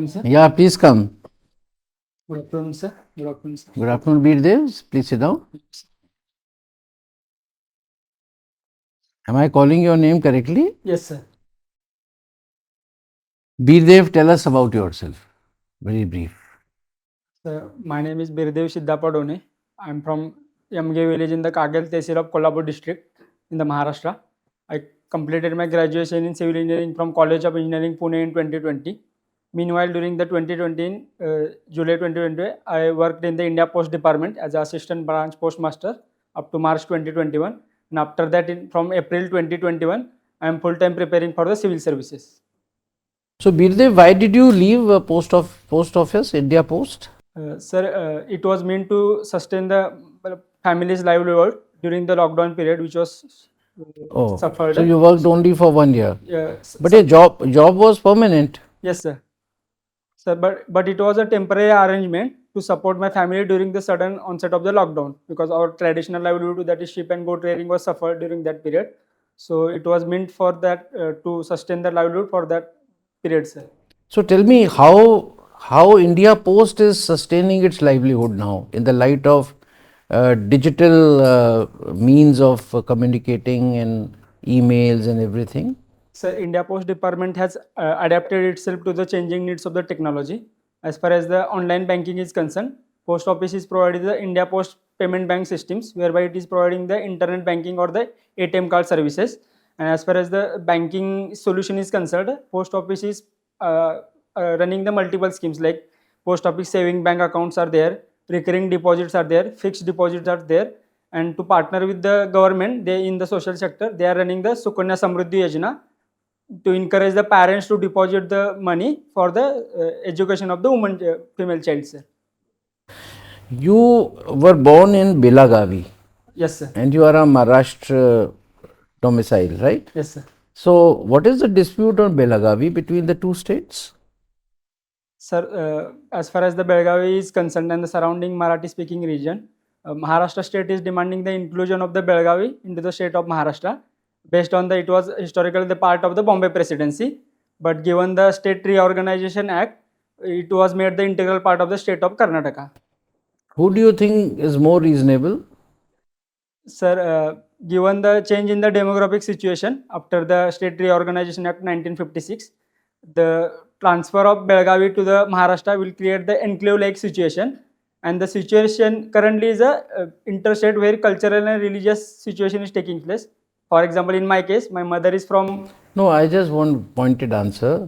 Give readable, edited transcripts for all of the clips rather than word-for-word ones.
sir. Yeah, please come. Good afternoon, sir. Good afternoon, sir. Good afternoon, BIRDEV. Please sit down. Am I calling your name correctly? Yes, sir. BIRDEV, tell us about yourself. Very brief. Sir, my name is BIRDEV SIDDHAPPA. I'm from Yamge village in the Kagel Tehsil of Kolhapur district in the Maharashtra. I completed my graduation in civil engineering from College of Engineering Pune in 2020. Meanwhile, during the 2020, July 2020, I worked in the India Post Department as an assistant branch postmaster up to March 2021. And after that, from April 2021, I am full-time preparing for the civil services. So, BIRDEV, why did you leave post office, India Post? Sir, it was meant to sustain the family's livelihood during the lockdown period, which was suffered. So you worked only for 1 year. But Sir, a job was permanent. yes, sir. Sir, but it was a temporary arrangement to support my family during the sudden onset of the lockdown, because our traditional livelihood, that is sheep and goat rearing, was suffered during that period. So it was meant for that to sustain the livelihood for that period, sir. So tell me how India Post is sustaining its livelihood now in the light of digital means of communicating and emails and everything. So India Post Department has adapted itself to the changing needs of the technology. As far as the online banking is concerned, Post Office is providing the India Post payment bank systems, whereby it is providing the internet banking or the ATM card services. And as far as the banking solution is concerned, Post Office is running the multiple schemes, like Post Office saving bank accounts are there, recurring deposits are there, fixed deposits are there. And to partner with the government, they in the social sector, they are running the Sukanya Samruddhi Yojana to encourage the parents to deposit the money for the education of the woman, female child, sir. You were born in Belagavi. Yes, sir. And you are a Maharashtra domicile, right? Yes, sir. So, what is the dispute on Belagavi between the two states? Sir, as far as the Belgavi is concerned and the surrounding Marathi-speaking region, Maharashtra state is demanding the inclusion of the Belgavi into the state of Maharashtra, based on it was historically the part of the Bombay Presidency, but given the State Reorganization Act, it was made the integral part of the state of Karnataka. Who do you think is more reasonable? Sir, given the change in the demographic situation after the State Reorganization Act 1956, the transfer of Belgavi to the Maharashtra will create the enclave-like situation, and the situation currently is a interstate where cultural and religious situation is taking place. For example, in my case, my mother is from. No, I just want pointed answer.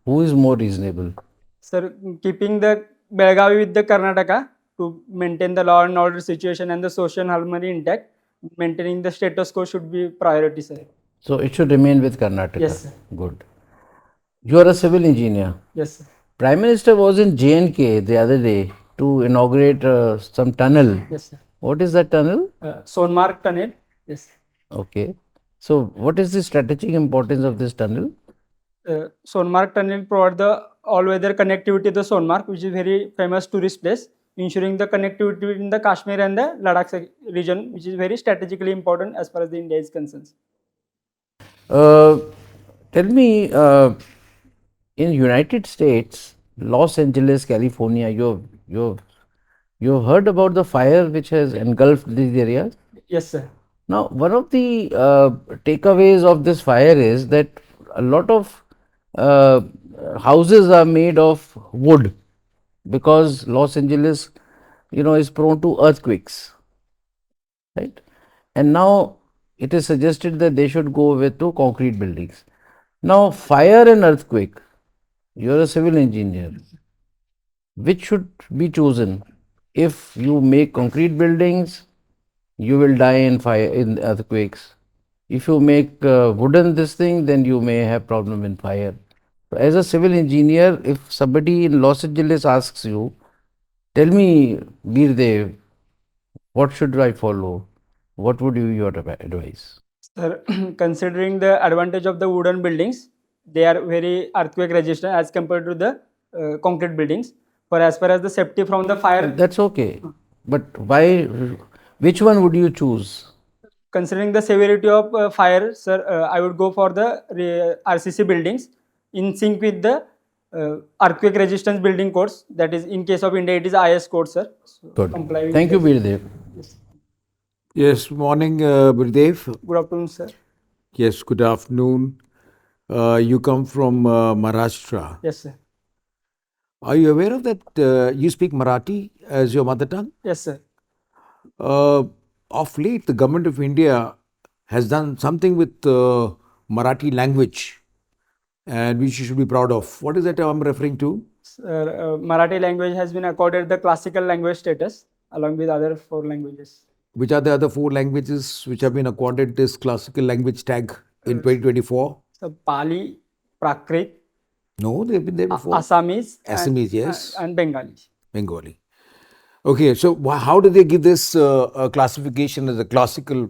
Who is more reasonable? Sir, keeping the Belgavi with the Karnataka to maintain the law and order situation and the social harmony intact, maintaining the status quo should be priority, sir. So it should remain with Karnataka. Yes, sir. Good. You are a civil engineer. Yes, sir. Prime Minister was in J&K the other day to inaugurate some tunnel. Yes, sir. What is that tunnel? Sonmark tunnel. Yes. Okay. So what is the strategic importance of this tunnel? Sonmark tunnel provides the all-weather connectivity to the Sonmark, which is very famous tourist place, ensuring the connectivity between the Kashmir and the Ladakh region, which is very strategically important as far as the India is concerned. Tell me, in United States, Los Angeles, California, you've heard about the fire which has engulfed these areas? Yes, sir. Now, one of the takeaways of this fire is that a lot of houses are made of wood, because Los Angeles, is prone to earthquakes, right? And now it is suggested that they should go with to concrete buildings. Now, fire and earthquake, you are a civil engineer. Which should be chosen? If you make concrete buildings, you will die in fire, in earthquakes. If you make wooden this thing, then you may have problem in fire. So as a civil engineer, if somebody in Los Angeles asks you, tell me, BIRDEV, what should I follow? What would be your advice? Sir, considering the advantage of the wooden buildings, they are very earthquake resistant as compared to the concrete buildings. For as far as the safety from the fire, that's okay. But why? Which one would you choose? Considering the severity of fire, sir, I would go for the RCC buildings in sync with the earthquake resistance building codes. That is, in case of India, it is IAS code, sir. So Good. comply with Thank you, that. BIRDEV. Yes. Yes, morning, BIRDEV. Good afternoon, sir. Yes, good afternoon. You come from Maharashtra. Yes, sir. Are you aware of that you speak Marathi as your mother tongue? Yes, sir. Of late, the government of India has done something with Marathi language, and which you should be proud of. What is that I'm referring to? Sir, Marathi language has been accorded the classical language status along with other 4 languages. Which are the other 4 languages which have been accorded this classical language tag in 2024? So Pali, Prakrit, No, they've been there before. Assamese, Assamese, yes. and Bengali. Bengali. Okay, so how do they give this classification as a classical,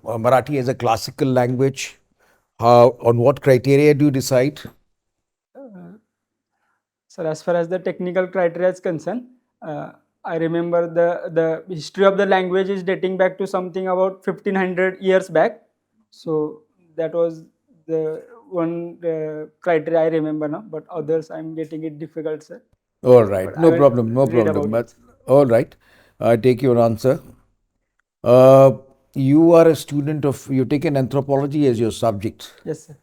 Marathi as a classical language? On what criteria do you decide? So as far as the technical criteria is concerned, I remember the history of the language is dating back to something about 1500 years back. So that was the one criteria I remember now, but others I'm getting it difficult, sir. All right, But I no will problem, no read problem. about But all right, I take your answer. You are a student of, you taken anthropology as your subject, Yes, sir.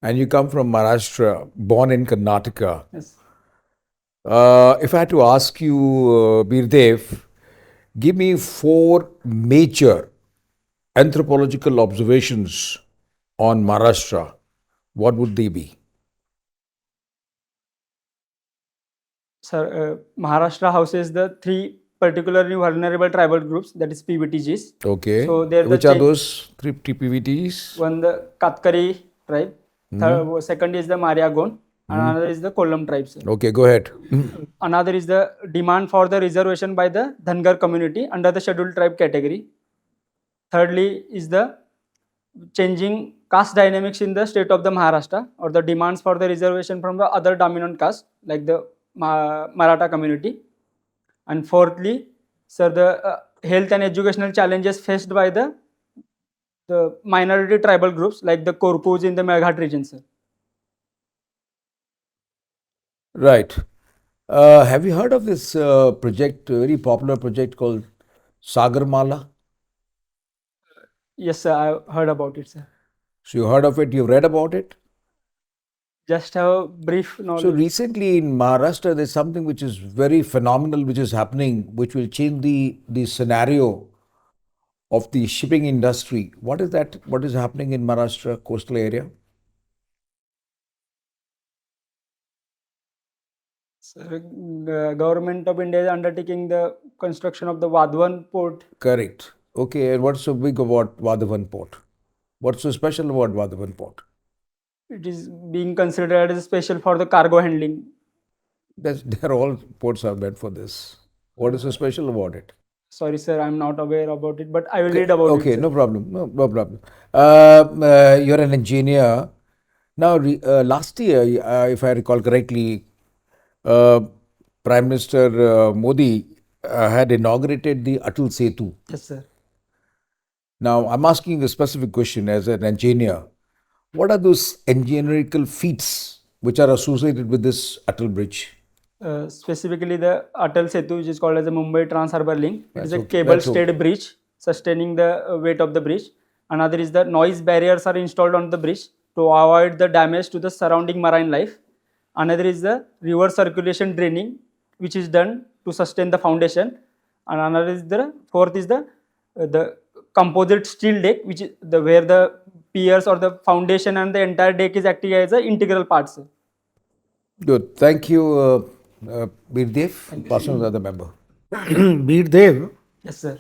and you come from Maharashtra, born in Karnataka. Yes. If I had to ask you, BIRDEV, give me 4 major anthropological observations on Maharashtra, what would they be? Sir, Maharashtra houses the 3 particularly vulnerable tribal groups, that is PVTGs. Okay. So they're the which are those 3 TPVTs? One the Katkari tribe, second is the Mariagon, and another is the Kollam tribe, sir. Okay, go ahead. Another is the demand for the reservation by the Dhangar community under the scheduled tribe category. Thirdly is the changing caste dynamics in the state of the Maharashtra, or the demands for the reservation from the other dominant caste like the Maratha community. And fourthly, sir, the health and educational challenges faced by the minority tribal groups like the Korkus in the Meghat region, sir. Right. Have you heard of this project, a very popular project called Sagarmala? Yes, sir, I heard about it, sir. So you heard of it, you've read about it? Just have a brief knowledge. So recently in Maharashtra, there's something which is very phenomenal which is happening, which will change the scenario of the shipping industry. What is that? What is happening in Maharashtra coastal area? Sir, the government of India is undertaking the construction of the Vadhavan port. Correct. Okay, and what's so big about Vadhavan port? What's so special about Vadhavan port? It is being considered as special for the cargo handling. They're all ports are meant for this. What is so special about it? Sorry, sir, I'm not aware about it, but I will read about it. Okay, sir. no problem. No problem. You're an engineer. Now, last year, if I recall correctly, Prime Minister Modi had inaugurated the Atal Setu. Yes, sir. Now, I'm asking a specific question as an engineer. What are those engineerical feats which are associated with this Atal Bridge? Specifically, the Atal Setu, which is called as the Mumbai Trans Harbour Link. It is a okay. cable-stayed bridge sustaining the weight of the bridge. Another is the noise barriers are installed on the bridge to avoid the damage to the surrounding marine life. Another is the river circulation draining, which is done to sustain the foundation. And another is the fourth is the composite steel deck, which is the where the piers or the foundation and the entire deck is acting as an integral part, sir. Good. Thank you, BIRDEV. Pass on to the other member. BIRDEV, Yes, sir.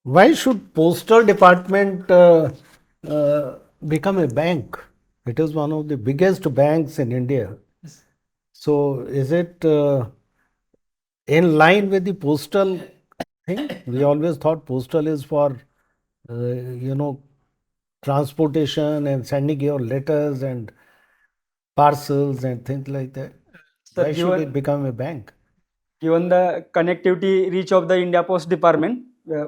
why should Postal Department become a bank? It is one of the biggest banks in India. So, is it in line with the postal thing? We always thought postal is for, transportation and sending your letters and parcels and things like that. Sir, Why should it become a bank? Given the connectivity reach of the India Post Department,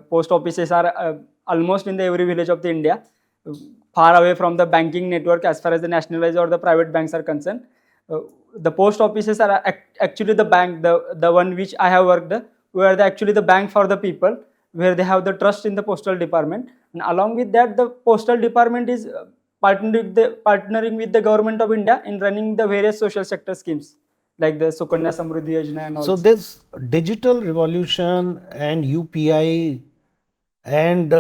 post offices are almost in the every village of the India, far away from the banking network as far as the nationalized or the private banks are concerned. The post offices are actually the bank, the one which I have worked, where they actually the bank for the people, where they have the trust in the postal department. And along with that, the postal department is partnering with the government of India in running the various social sector schemes like the Sukanya Samruddhi Yojana and all. So this digital revolution and UPI and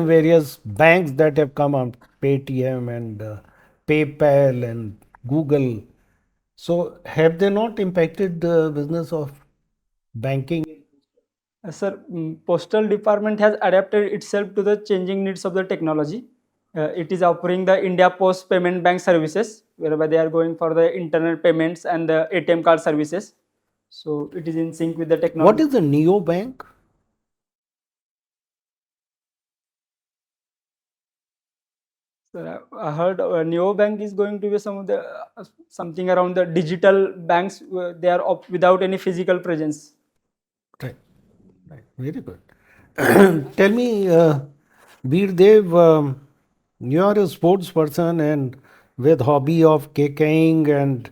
various banks that have come up, Paytm and PayPal and Google. So have they not impacted the business of banking? Sir, postal department has adapted itself to the changing needs of the technology. It is offering the India Post Payment Bank services, whereby they are going for the internet payments and the ATM card services. So it is in sync with the technology. What is the Neo Bank? Sir, I heard Neobank is going to be some of the something around the digital banks. They are without any physical presence. Right. Right. Very good. Tell me, BIRDEV, you are a sports person and with hobby of caking and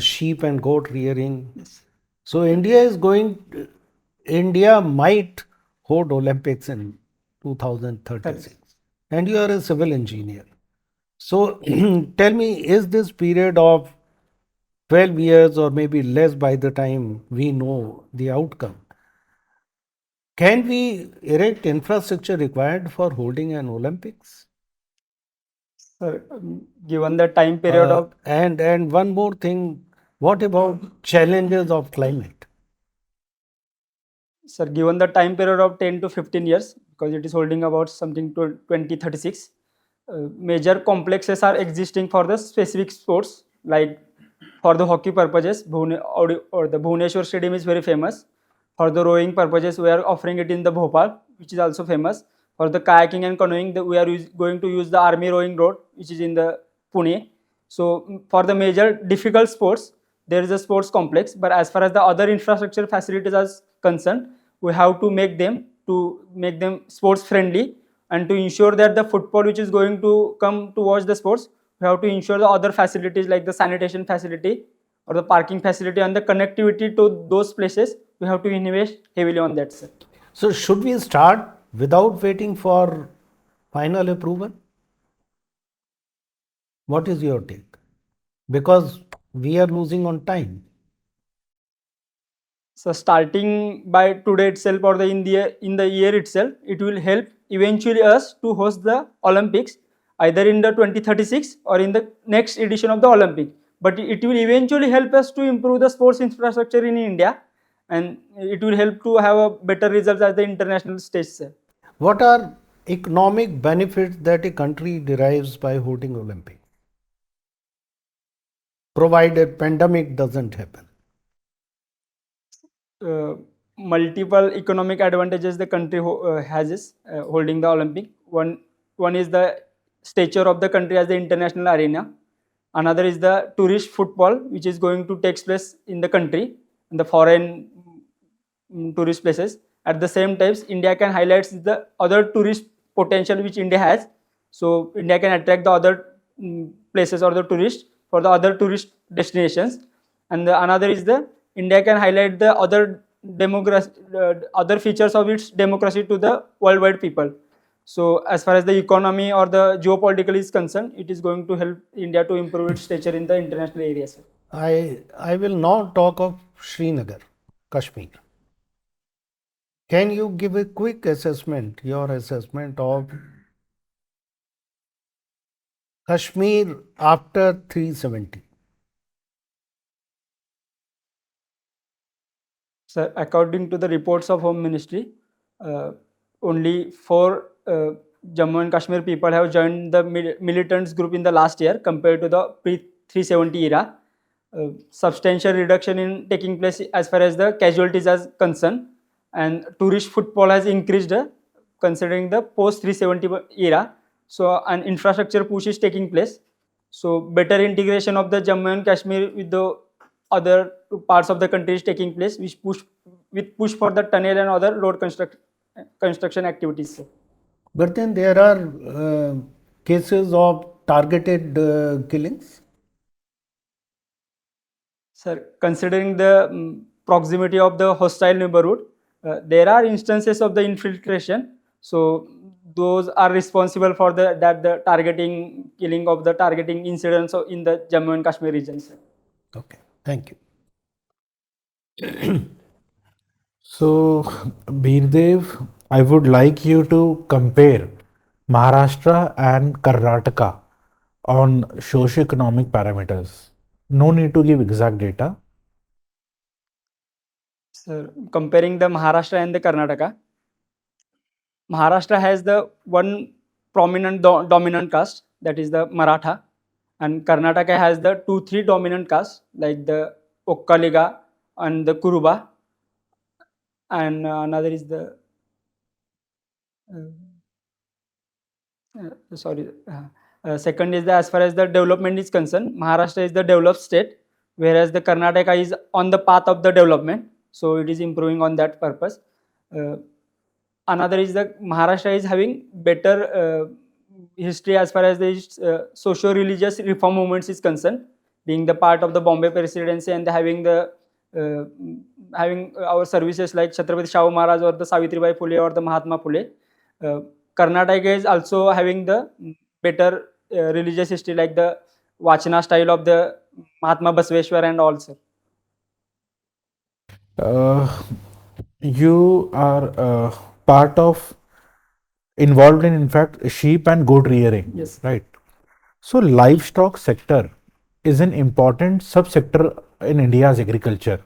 sheep and goat rearing. Yes. So India might hold Olympics in 2036. And you are a civil engineer. So tell me, is this period of 12 years or maybe less by the time we know the outcome, can we erect infrastructure required for holding an Olympics? Sir, given the time period of And one more thing, what about challenges of climate? Sir, given the time period of 10 to 15 years, because it is holding about something to 2036, major complexes are existing for the specific sports, like for the hockey purposes, or the Bhubaneswar Stadium is very famous. For the rowing purposes, we are offering it in the Bhopal, which is also famous. For the kayaking and canoeing, we are going to use the Army Rowing Road, which is in the Pune. So for the major difficult sports, there is a sports complex. But as far as the other infrastructure facilities are concerned, we have to make them sports friendly, and to ensure that the football which is going to come to watch the sports, we have to ensure the other facilities like the sanitation facility or the parking facility and the connectivity to those places. We have to invest heavily on that, sir. So should we start without waiting for final approval? What is your take? Because we are losing on time. So starting by today itself or in the year itself, it will help eventually us to host the Olympics either in the 2036 or in the next edition of the Olympic. But it will eventually help us to improve the sports infrastructure in India, and it will help to have a better results at the international stage, sir. What are economic benefits that a country derives by holding Olympic, provided pandemic doesn't happen? Multiple economic advantages the country has is holding the Olympic. One is the stature of the country as the international arena. Another is the tourist football, which is going to take place in the country, in the foreign tourist places. At the same time, India can highlight the other tourist potential which India has. So India can attract the other places or the tourists for the other tourist destinations. And another is the India can highlight the other other features of its democracy to the worldwide people. So as far as the economy or the geopolitical is concerned, it is going to help India to improve its stature in the international areas. I will now talk of Srinagar, Kashmir. Can you give a quick assessment, your assessment of Kashmir after 370? So according to the reports of Home Ministry, only 4 Jammu and Kashmir people have joined the militants group in the last year compared to the pre-370 era. Substantial reduction in taking place as far as the casualties are concerned, and tourist footfall has increased considering the post-370 era. So an infrastructure push is taking place. So better integration of the Jammu and Kashmir with the other parts of the country is taking place, which push for the tunnel and other road construction activities. But then there are cases of targeted killings. Sir, considering the proximity of the hostile neighborhood, there are instances of the infiltration. So those are responsible for the targeting, killing of the targeting incidents in the Jammu and Kashmir region, sir. Okay, thank you. So, Birdev, I would like you to compare Maharashtra and Karnataka on socio-economic parameters. No need to give exact data. Sir, comparing the Maharashtra and the Karnataka, Maharashtra has the one prominent dominant caste, that is the Maratha, and Karnataka has the 2-3 dominant castes like the Okkaliga and the Kuruba, and another is the second is the, as far as the development is concerned, Maharashtra is the developed state, whereas the Karnataka is on the path of the development, so it is improving on that purpose. Uh, Another is that Maharashtra is having better history as far as the socio-religious reform movements is concerned, being the part of the Bombay Presidency and uh, having our services like Chhatrapati Shahu Maharaj or the Savitribai Phule or the Mahatma Phule. Uh, Karnataka is also having the better religious history like the Vachana style of the Mahatma Basveshwar and also. Uh, you are part of involved in fact sheep and goat rearing. Yes. Right. So livestock sector is an important subsector in India's agriculture.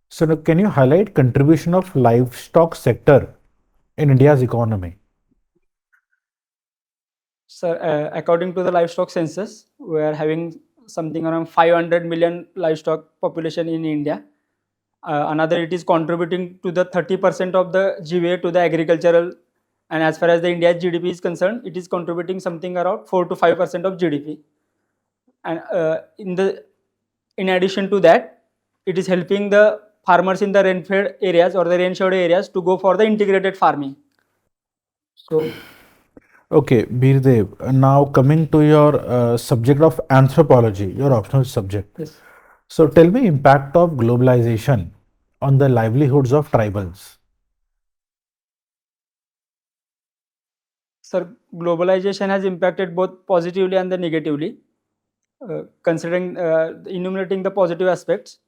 So now can you highlight contribution of livestock sector in India's economy? Sir, according to the livestock census, we are having something around 500 million livestock population in India. Another, it is contributing to the 30% of the GVA to the agricultural, and as far as the India's GDP is concerned, it is contributing something around 4 to 5% of GDP. And in addition to that, it is helping the farmers in the rain-fed areas or the rain-shaded areas to go for the integrated farming. So Okay, Birdev, now coming to your subject of anthropology, your optional subject. yes. So tell me impact of globalization on the livelihoods of tribals. Sir, globalization has impacted both positively and the negatively. Considering enumerating the positive aspects,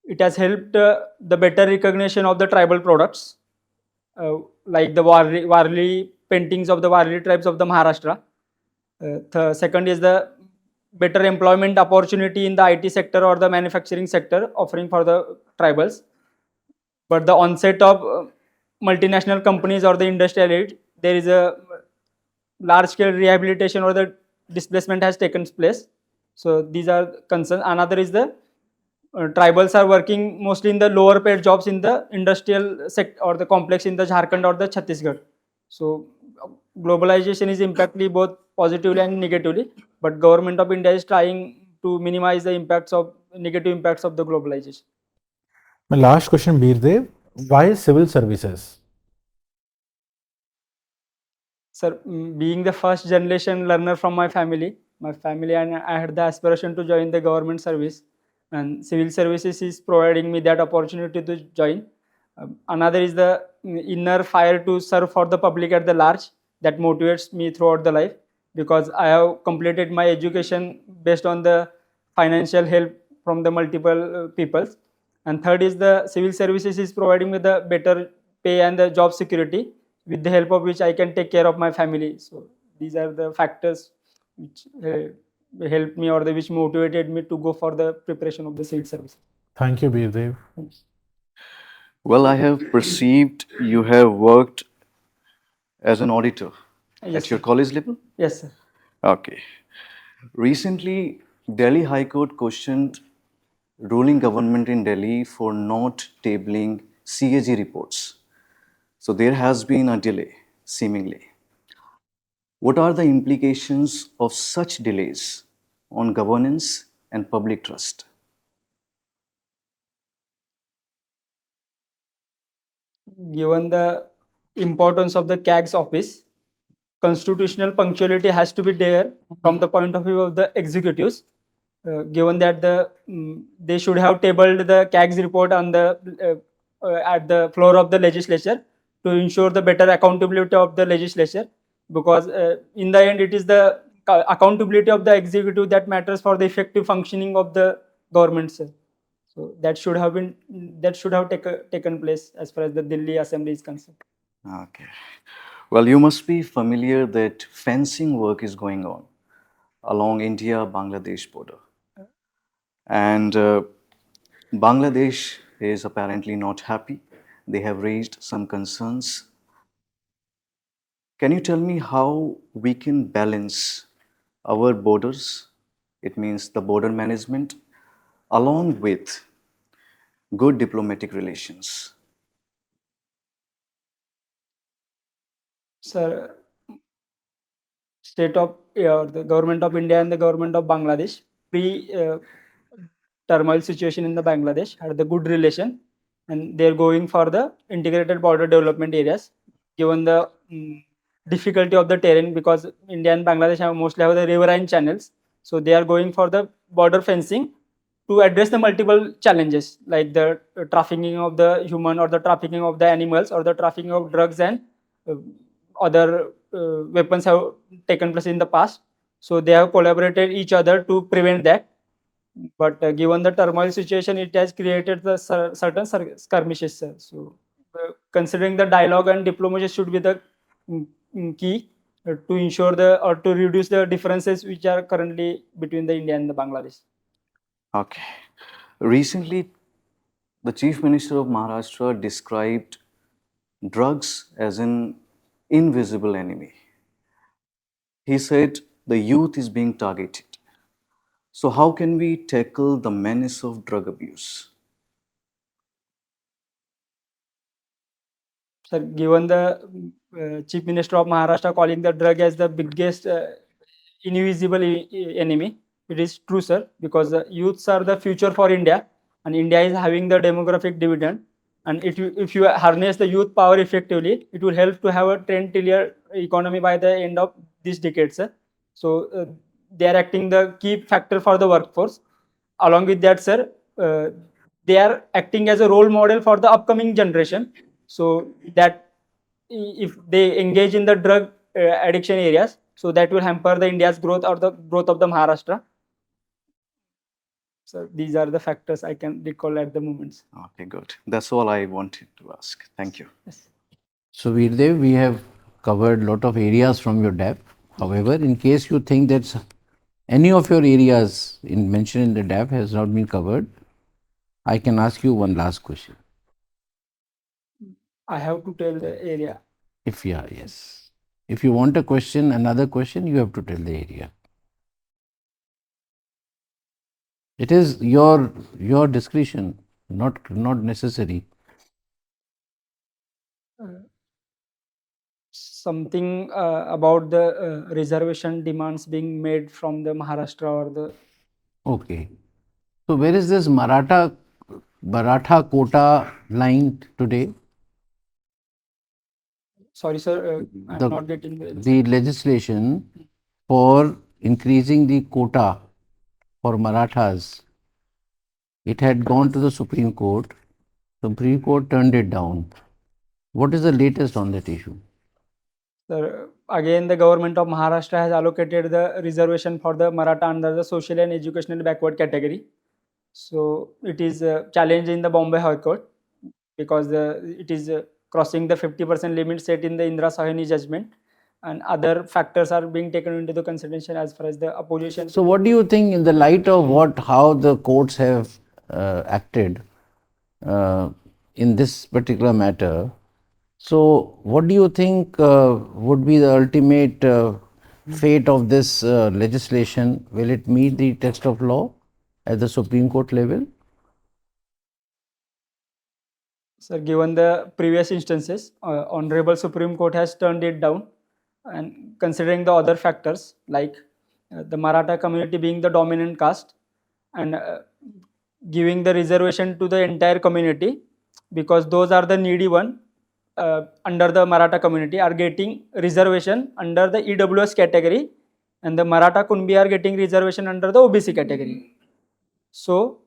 it has helped the better recognition of the tribal products, like the Warli paintings of the Warli tribes of the Maharashtra. The second is the better employment opportunity in the IT sector or the manufacturing sector offering for the tribals. But the onset of multinational companies or the industrial age, there is a large scale rehabilitation or the displacement has taken place. So these are concerns. Another is the tribals are working mostly in the lower paid jobs in the industrial sector or the complex in the Jharkhand or the Chhattisgarh. So globalization is impacting both positively and negatively, but government of India is trying to minimize the impacts of negative impacts of the globalization. My last question, Birdev, why civil services? Sir, being the first generation learner from my family and I had the aspiration to join the government service, and civil services is providing me that opportunity to join. Another is the inner fire to serve for the public at the large that motivates me throughout the life, because I have completed my education based on the financial help from the multiple peoples. And third is the civil services is providing me the better pay and the job security, with the help of which I can take care of my family. So these are the factors which helped me or which motivated me to go for the preparation of the civil service. Thank you, Birdev. Well, I have perceived you have worked as an auditor Yes, at your sir. college level. Yes, sir. Okay. Recently, Delhi High Court questioned ruling government in Delhi for not tabling CAG reports. So there has been a delay, seemingly. What are the implications of such delays on governance and public trust? Given the importance of the CAG's office, constitutional punctuality has to be there from the point of view of the executives. given that they should have tabled the CAG's report on the at the floor of the legislature to ensure the better accountability of the legislature, because in the end it is the accountability of the executive that matters for the effective functioning of the government, sir. So that should have taken place as far as the Delhi Assembly is concerned. Okay. Well, you must be familiar that fencing work is going on along India-Bangladesh border. And Bangladesh is apparently not happy. They have raised some concerns. Can you tell me how we can balance our borders? It means the border management along with good diplomatic relations. Sir, the government of India and the government of Bangladesh pre turmoil situation in the Bangladesh had the good relation, and they're going for the integrated border development areas, given the difficulty of the terrain, because India and Bangladesh mostly have the riverine channels, so they are going for the border fencing to address the multiple challenges like the trafficking of the human, or the trafficking of the animals, or the trafficking of drugs, and uh, other weapons have taken place in the past. So they have collaborated each other to prevent that. But given the turmoil situation, it has created the certain skirmishes, sir. So considering the dialogue and diplomacy should be the key to ensure the, or to reduce the differences which are currently between the India and the Bangladesh. Okay. Recently, the Chief Minister of Maharashtra described drugs as an invisible enemy. He said the youth is being targeted. So, how can we tackle the menace of drug abuse? Sir, given the Chief Minister of Maharashtra calling the drug as the biggest invisible enemy, it is true, sir, because the youths are the future for India, and India is having the demographic dividend. And if you harness the youth power effectively, it will help to have a 10 trillion economy by the end of this decade, sir. So they are acting the key factor for the workforce. Along with that, sir, they are acting as a role model for the upcoming generation, so that if they engage in the drug addiction areas, so that will hamper the India's growth or the growth of the Maharashtra. So these are the factors I can recall at the moment. Okay, good. That's all I wanted to ask. Thank you. Yes. So, BIRDEV, we have covered a lot of areas from your DAP. However, in case you think that any of your areas mentioned in the DAP has not been covered, I can ask you one last question. I have to tell the area. Yes. If you want another question, you have to tell the area. It is your discretion, not necessary. Something about the reservation demands being made from the Maharashtra or the. Okay. So where is this Maratha quota line today? Sorry, sir, I'm The- not getting The legislation for increasing the quota for Marathas, it had gone to the Supreme Court. Supreme Court turned it down. What is the latest on that issue? Sir, again, the government of Maharashtra has allocated the reservation for the Maratha under the social and educational backward category. So it is a challenge in the Bombay High Court, because it is crossing the 50% limit set in the Indra Sahani judgment, and other factors are being taken into the consideration as far as the opposition. So what do you think in the light of how the courts have acted in this particular matter? So what do you think would be the ultimate fate of this legislation? Will it meet the test of law at the Supreme Court level? Sir, given the previous instances, Honorable Supreme Court has turned it down, and considering the other factors like the Maratha community being the dominant caste, and giving the reservation to the entire community, because those are the needy one under the Maratha community are getting reservation under the EWS category, and the Maratha Kunbi are getting reservation under the OBC category. So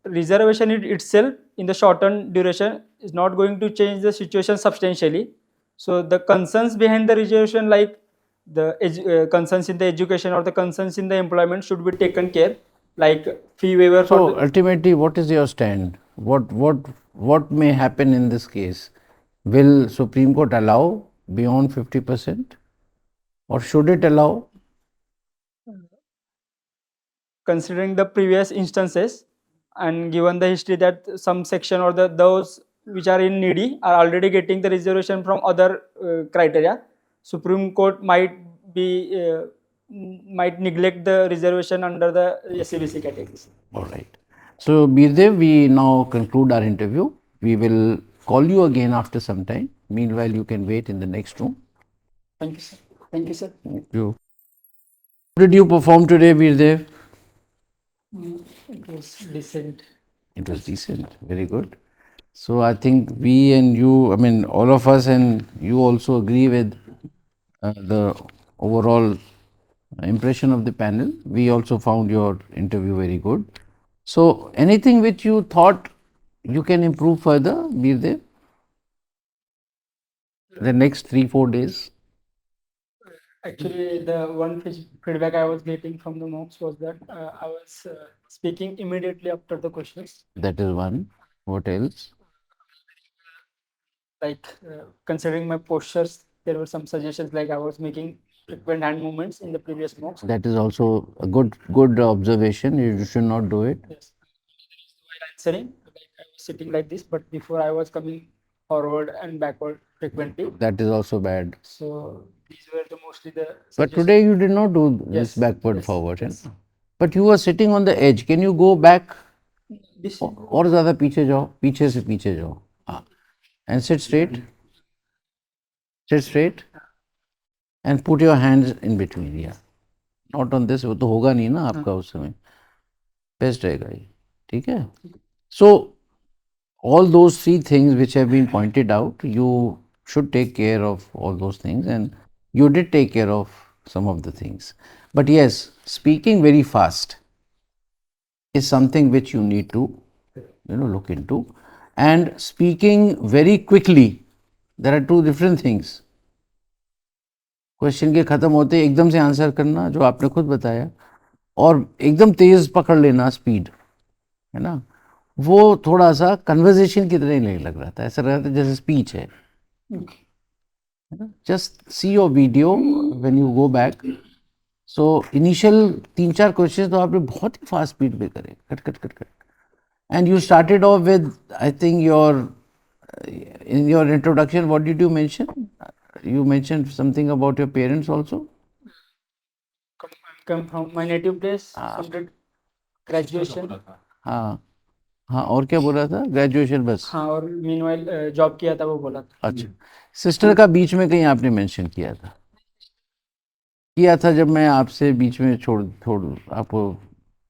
reservation itself in the shortened duration is not going to change the situation substantially. So the concerns behind the reservation, like the concerns in the education or the concerns in the employment, should be taken care, like fee waiver for So ultimately, what is your stand? What may happen in this case? Will Supreme Court allow beyond 50%, or should it allow? considering the previous instances and given the history that some section or those which are in needy are already getting the reservation from other criteria, Supreme Court might neglect the reservation under the SCBC categories. All right. So, BIRDEV, we now conclude our interview. We will call you again after some time. Meanwhile, you can wait in the next room. Thank you, sir. Thank you, sir. Thank you. How did you perform today, BIRDEV? It was decent. It was decent. Very good. So, I think we and you, I mean, all of us and you also agree with the overall impression of the panel. We also found your interview very good. So, anything which you thought you can improve further, BIRDEV? The next 3-4 days? Actually, the one feedback I was getting from the mocks was that I was speaking immediately after the questions. That is one. What else? Like considering my postures, there were some suggestions, like I was making frequent hand movements in the previous mocks. That is also a good observation. You should not do it. Yes. While answering, like I was sitting like this, but before I was coming forward and backward frequently. That is also bad. So these were mostly the But suggestions. today you did not do this Yes, backward yes, forward. yes. But you were sitting on the edge. Can you go back? This और ज़्यादा पीछे जाओ, पीछे से पीछे जाओ. And sit straight. Sit straight. And put your hands in between. Yeah. Not on this. वो तो होगा नहीं ना आपका उस समय. Best रहेगा ये. ठीक है? So all those 3 things which have been pointed out, you should take care of all those things, and you did take care of some of the things. But yes, speaking very fast is something which you need to look into, and speaking very quickly, there are 2 different things. Question के खत्म होते एकदम से answer करना, जो आपने खुद बताया, और एकदम तेज पकड़ लेना स्पीड, है ना, वो थोड़ा सा कन्वर्सेशन की तरह नहीं लग रहा था, ऐसा लग रहा था जैसे स्पीच है. Just see your video when you go back. So initial 3-4 question तो आपने बहुत ही फास्ट स्पीड पे करे, cut cut cut cut. And you started off with, I think in your introduction, what did you mention? You mentioned something about your parents also. come from my native place, completed graduation. हाँ हाँ, और क्या बोला था? Graduation बस. हाँ, और meanwhile job किया था वो बोला था. अच्छा, सिस्टर का बीच में कहीं आपने मेंशन किया था जब मैं आपसे बीच में छोड़ आपको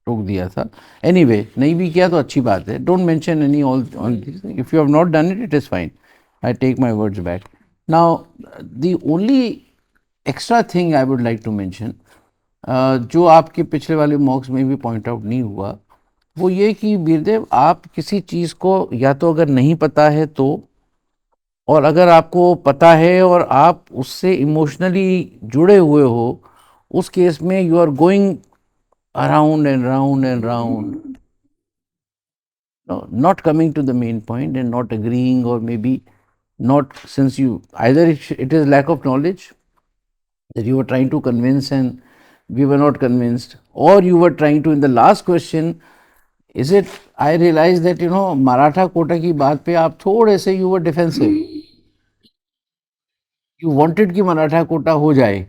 रोक दिया था. एनीवे, नहीं भी किया तो अच्छी बात है. Don't mention any all this. If you have not done it, it is fine. I take my words back. Now the only extra thing I would like to mention, जो आपके पिछले वाले मॉक्स में भी पॉइंट आउट नहीं हुआ, वो ये कि बीरदेव, आप किसी चीज़ को या तो अगर नहीं पता है तो, और अगर आपको पता है और आप उससे इमोशनली जुड़े हुए हो, उस केस में you are going around and round and round, not coming to the main point and not agreeing, or maybe not, since you either it is lack of knowledge that you were trying to convince and we were not convinced, or you were trying to, in the last question, is it, I realized that Maratha quota की बात पे आप थोड़े से you were defensive. You wanted कि Maratha quota हो जाए.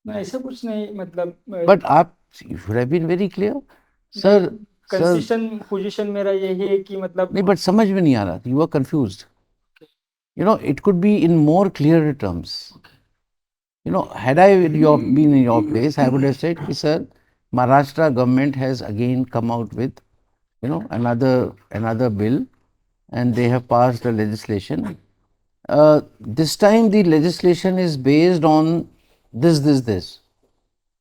ऐसा कुछ नहीं, मतलब But आप, you should have been very clear. Sir, consistent position मेरा यही है कि मतलब नहीं, बट समझ में नहीं आ रहा. You are confused. It could be in more clearer terms. Had I been in your place, I would have said, sir, Maharashtra government has again come out with, another bill, and they have passed a legislation. This time the legislation is based on this.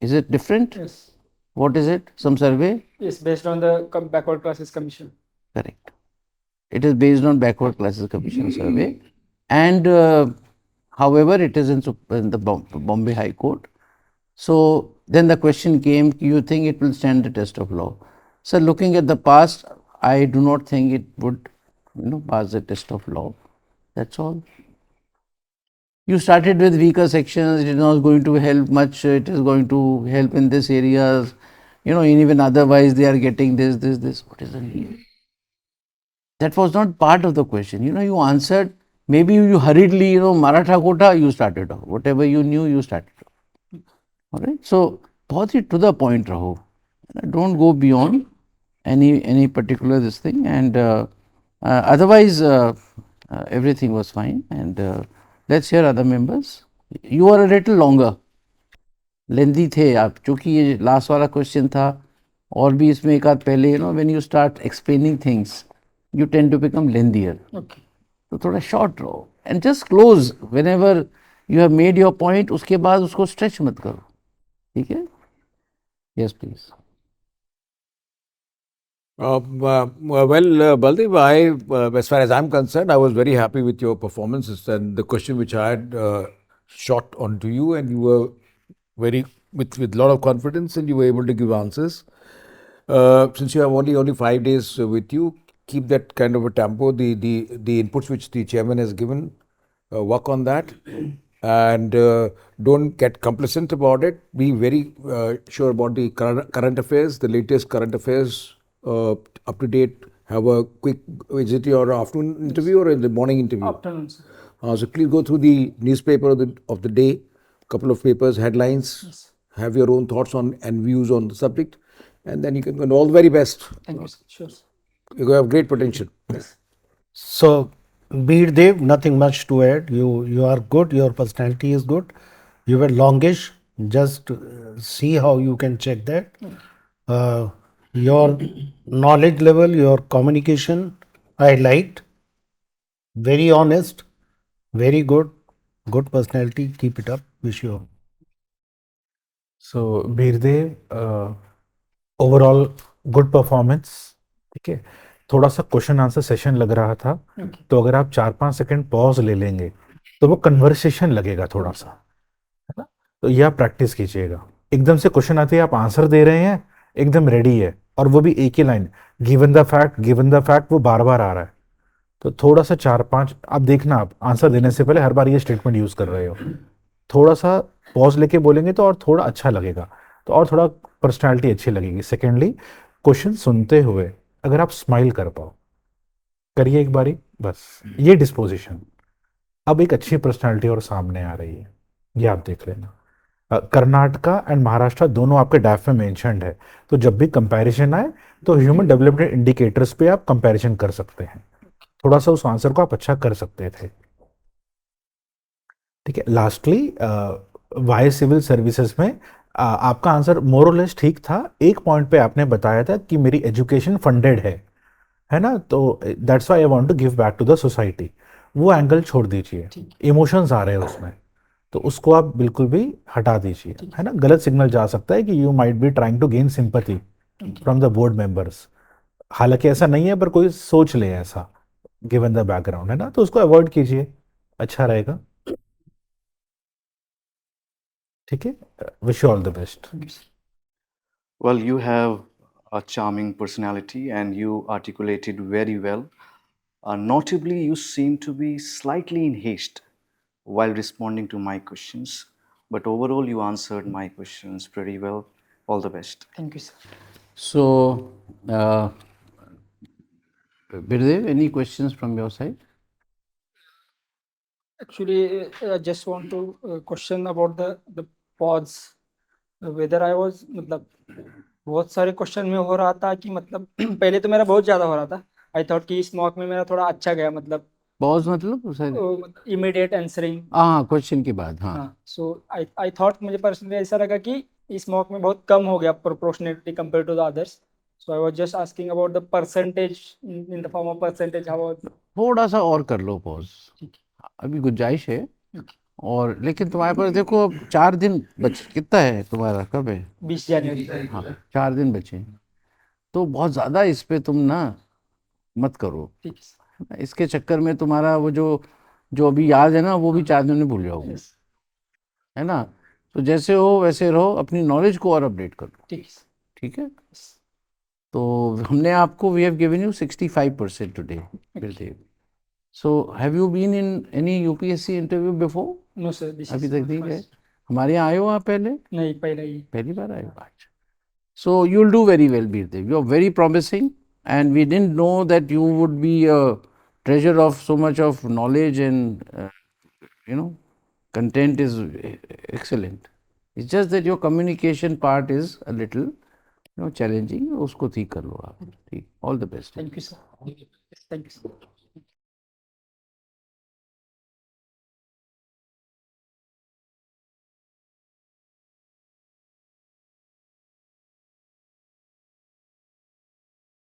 Is it different? Yes. What is it? Some survey? Yes, based on the backward classes commission. Correct. It is based on backward classes commission survey, and however, it is in the Bombay High Court. So then the question came: you think it will stand the test of law? So looking at the past, I do not think it would, pass the test of law. That's all. You started with weaker sections. It is not going to help much. It is going to help in this areas. Even otherwise they are getting this. What is the need? That was not part of the question. You answered. Maybe you hurriedly, Maratha quota, you started off. Whatever you knew, you started off. All right. So, बहुत ही to the point रहो. Don't go beyond any particular this thing. And otherwise, everything was fine. And let's hear other members. You are a little longer. लेंदी थे आप, चूँकि ये last वाला question था और भी इसमें एक आध पहले, when you start explaining things you tend to become lengthier. Okay. तो थोड़ा शॉर्ट रहो and just close when ever you have made your point, उसके बाद उसको स्ट्रेच मत करो. ठीक है? Yes please. Baldev, as far as I'm concerned, I was very happy with your performances and the question which I had shot onto you, and you were very with lot of confidence, and you were able to give answers. Since you have only 5 days with you, keep that kind of a tempo. The inputs which the chairman has given, work on that, and don't get complacent about it. Be very sure about the current affairs, the latest current affairs, up to date. Have a quick, is it your afternoon interview or in the morning interview? Afternoon, sir. So please go through the newspaper of the day, couple of papers, headlines. Yes. Have your own thoughts on and views on the subject, and then you can go. All the very best. Thank you, sir. Sure, sir. You have great potential. So, BIRDEV, nothing much to add. You are good. Your personality is good. You were longish. Just see how you can check that. Your knowledge level, your communication, I liked. Very honest. Very good. Good personality. Keep it up. Wish you all. So BIRDEV, overall good performance. ठीक है, थोड़ा सा question answer session लग रहा था, तो अगर आप 4-5 सेकंड पॉज ले लेंगे तो वो कन्वर्सेशन लगेगा थोड़ा सा, है ना. तो ये आप प्रैक्टिस कीजिएगा. एकदम से क्वेश्चन आते हैं, आप आंसर दे रहे हैं, एकदम रेडी है, और वो भी एक ही लाइन, गिवन द फैक्ट, वो बार बार आ रहा है. तो थोड़ा सा 4-5 आप देखना, आप आंसर देने से पहले हर बार ये स्टेटमेंट यूज कर रहे हो, थोड़ा सा पॉज लेके बोलेंगे तो और थोड़ा अच्छा लगेगा, तो और थोड़ा पर्सनैलिटी अच्छी लगेगी. सेकेंडली, क्वेश्चन सुनते हुए अगर आप स्माइल कर पाओ, करिए एक बारी बस. ये डिस्पोजिशन, अब एक अच्छी पर्सनैलिटी और सामने आ रही है, ये आप देख लेना. कर्नाटका एंड महाराष्ट्र दोनों आपके डैफ में मेंशन्ड है, तो जब भी कंपैरिजन आए तो ह्यूमन डेवलपमेंट इंडिकेटर्स पे आप कंपैरिजन कर सकते हैं. थोड़ा सा उस आंसर को आप अच्छा कर सकते थे. ठीक है. लास्टली, वाई सिविल सर्विसेज में आपका आंसर मोर और लेस ठीक था. एक पॉइंट पे आपने बताया था कि मेरी एजुकेशन फंडेड है ना, तो that's why I want to give back to the society. वो एंगल छोड़ दीजिए, इमोशंस आ रहे हैं उसमें, तो उसको आप बिल्कुल भी हटा दीजिए, है ना. गलत सिग्नल जा सकता है कि you might be trying to gain sympathy from the board members. हालांकि ऐसा नहीं है, पर कोई सोच ले ऐसा, गिवन द बैकग्राउंड, है ना, तो उसको अवॉइड कीजिए, अच्छा रहेगा. ठीक है. Wish you all the best. Well, you have a charming personality and you articulated very well. Notably, you seem to be slightly in haste while responding to my questions, but overall, you answered my questions pretty well. All the best. Thank you, sir. So, BIRDEV, any questions from your side? Actually, I just want to question about the pause. Whether I was मतलब बहुत सारे question में हो रहा था कि मतलब पहले तो मेरा बहुत ज्यादा हो रहा था. आई थॉट कि इस मॉक में मेरा थोड़ा अच्छा गया, मतलब पॉज मतलब इमीडिएट आंसरिंग. हाँ, क्वेश्चन के बाद. हाँ. हाँ, सो आई थॉट, मुझे पर्सनली ऐसा लगा कि इस मॉक में बहुत कम हो गया proportionately compare to the others. So I was just asking about the percentage in the form of percentage. How थोड़ा सा और कर लो पॉज, अभी गुंजाइश है, और लेकिन तुम्हारे पास देखो अब 4 दिन बच, कितना है तुम्हारा, कब है? 20 जनवरी। हाँ, 4 दिन बचे हैं। तो बहुत ज़्यादा इस पे तुम ना मत करो। ठीक है सर। इसके चक्कर में तुम्हारा वो जो जो अभी याद है ना, वो भी 4 दिन में भूल जाओगे, Yes, है ना? तो जैसे हो वैसे रहो, अपनी नॉलेज को और अपडेट करो। ठीक है सर। ठीक है। Yes. तो हमने आपको, we have given you 65% today, Birdev. So have you been in any UPSC interview before? No sir, this अभी is तक my नहीं गए? first. हमारे यहाँ आए हो आप पहले? नहीं, पहला ही। पहली बार आए हो? अच्छा। So you'll do very well, Birdev. You're very promising, and we didn't know that you would be a treasure of so much of knowledge, and content is excellent. It's just that your communication part is a little challenging. उसको ठीक कर लो आप। ठीक। All the best. Thank you sir. Thank you sir.